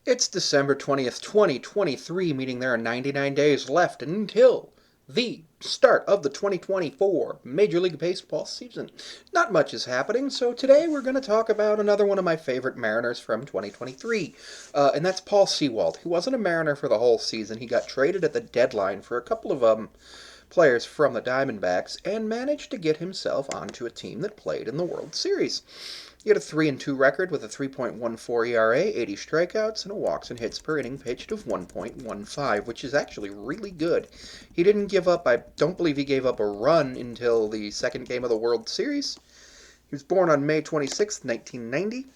It's December 20th, 2023, meaning there are 99 days left until the start of the 2024 Major League Baseball season. Not much is happening, so today we're going to talk about another one of my favorite Mariners from 2023, and that's Paul Sewald. He wasn't a Mariner for the whole season. He got traded at the deadline for a couple of players from the Diamondbacks and managed to get himself onto a team that played in the World Series. He had a 3-2 record with a 3.14 ERA, 80 strikeouts, and a walks and hits per inning pitched of 1.15, which is actually really good. He didn't give up, I don't believe he gave up a run until the second game of the World Series. He was born on May 26, 1990,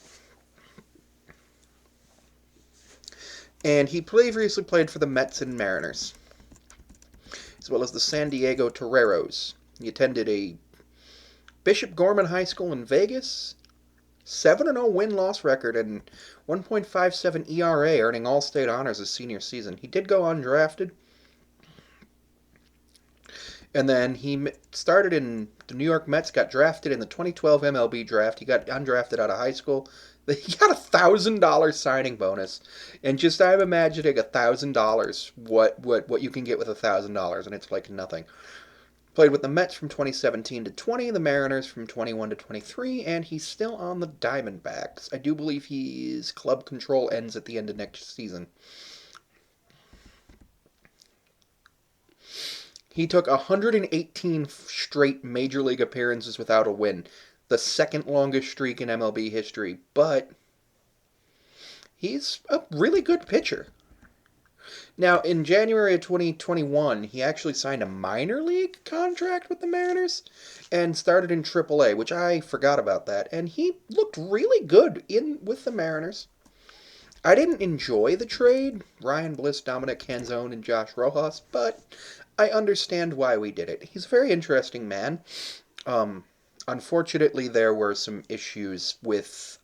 and he previously played for the Mets and Mariners, as well as the San Diego Toreros. He attended a Bishop Gorman High School in Vegas, 7-0 win-loss record, and 1.57 ERA, earning All-State honors his senior season. He did go undrafted, and then he started in the New York Mets, got drafted in the 2012 MLB draft. He got undrafted out of high school. He got $1,000 signing bonus, and just I'm imagining $1,000, what you can get with $1,000, and it's like nothing. Played with the Mets from 2017 to 20, the Mariners from 21 to 23, and he's still on the Diamondbacks. I do believe his club control ends at the end of next season. He took 118 straight Major League appearances without a win, the second longest streak in MLB history, but he's a really good pitcher. Now, in January of 2021, he actually signed a minor league contract with the Mariners and started in AAA, which I forgot about that. And he looked really good in with the Mariners. I didn't enjoy the trade, Ryan Bliss, Dominic Canzone, and Josh Rojas, but I understand why we did it. He's a very interesting man. Unfortunately, there were some issues with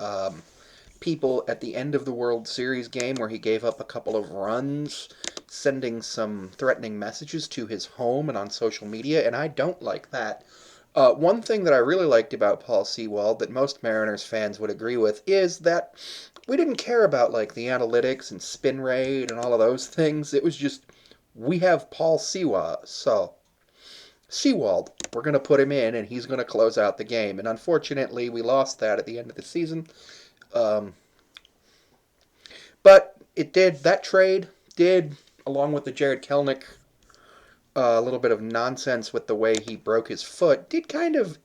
people at the end of the World Series game where he gave up a couple of runs, sending some threatening messages to his home and on social media, and I don't like that. One thing that I really liked about Paul Sewald that most Mariners fans would agree with is that we didn't care about like the analytics and spin rate and all of those things. It was just we have Paul Sewald. We're going to put him in, and he's going to close out the game. And unfortunately, we lost that at the end of the season. Um, but that trade did, along with the Jared Kelenic, a little bit of nonsense with the way he broke his foot, did kind of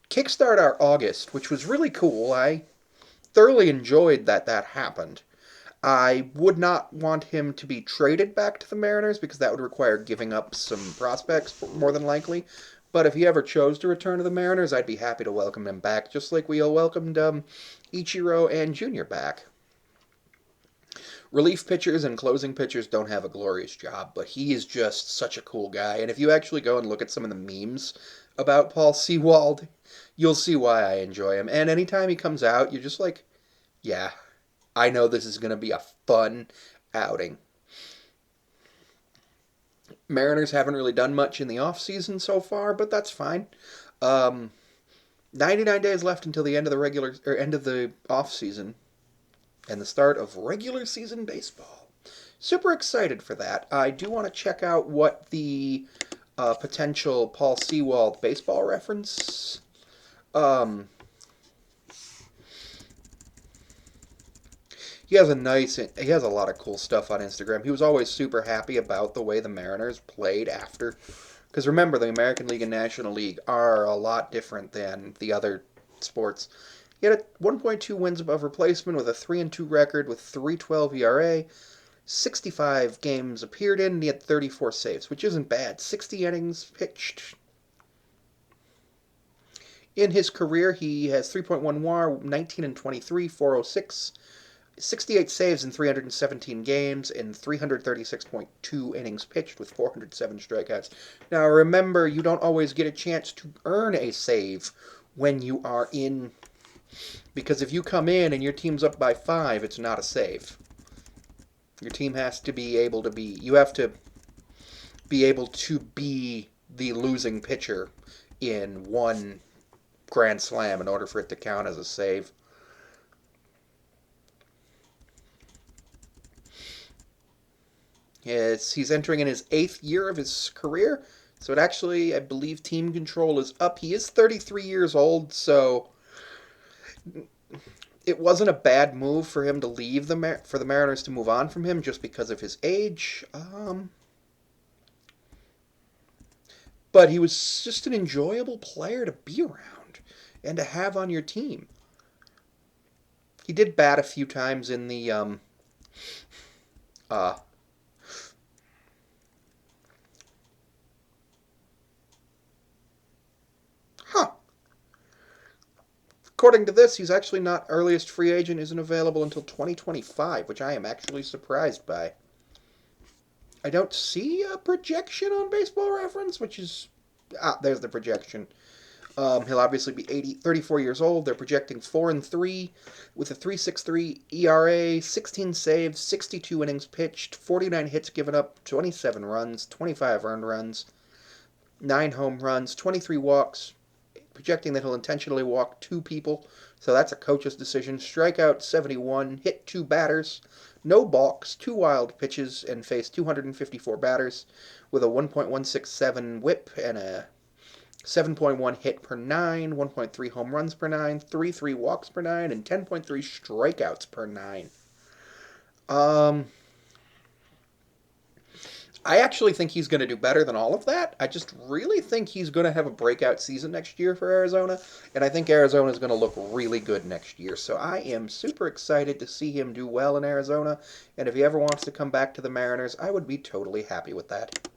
kickstart our August, which was really cool. I thoroughly enjoyed that happened. I would not want him to be traded back to the Mariners because that would require giving up some prospects, more than likely. But if he ever chose to return to the Mariners, I'd be happy to welcome him back, just like we all welcomed Ichiro and Junior back. Relief pitchers and closing pitchers don't have a glorious job, but he is just such a cool guy. And if you actually go and look at some of the memes about Paul Sewald, you'll see why I enjoy him. And anytime he comes out, you're just like, yeah, I know this is going to be a fun outing. Mariners haven't really done much in the offseason so far, but that's fine. Um, 99 days left until the end of the end of the offseason and the start of regular season baseball. Super excited for that. I do want to check out what the potential Paul Sewald baseball reference. He has a lot of cool stuff on Instagram. He was always super happy about the way the Mariners played after. Because remember, the American League and National League are a lot different than the other sports. He had a 1.2 wins above replacement with a 3-2 record with 3.12 ERA. 65 games appeared in, and he had 34 saves, which isn't bad. 60 innings pitched. In his career, he has 3.1 WAR, 19 and 23, 406, 68 saves in 317 games, and 336.2 innings pitched with 407 strikeouts. Now, remember, you don't always get a chance to earn a save when you are in, because if you come in and your team's up by 5, it's not a save. Your team has to be able to be, you have to be able to be the losing pitcher in one grand slam in order for it to count as a save. He's entering in his 8th year of his career, so it actually, I believe, team control is up. He is 33 years old, so it wasn't a bad move for him to leave for the Mariners to move on from him just because of his age. But he was just an enjoyable player to be around and to have on your team. He did bat a few times in the uh, huh. According to this, he's actually not earliest free agent isn't available until 2025, which I am actually surprised by. I don't see a projection on Baseball Reference, which is there's the projection. He'll obviously be 34 years old. They're projecting 4-3 with a 3.63 ERA, 16 saves, 62 innings pitched, 49 hits given up, 27 runs, 25 earned runs, 9 home runs, 23 walks. Projecting that he'll intentionally walk 2 people, so that's a coach's decision. Strikeout 71, hit 2 batters, no balks, 2 wild pitches, and faced 254 batters with a 1.167 whip and a 7.1 hit per 9, 1.3 home runs per 9, 3.3 walks per 9, and 10.3 strikeouts per 9. I actually think he's going to do better than all of that. I just really think he's going to have a breakout season next year for Arizona, and I think Arizona is going to look really good next year. So I am super excited to see him do well in Arizona, and if he ever wants to come back to the Mariners, I would be totally happy with that.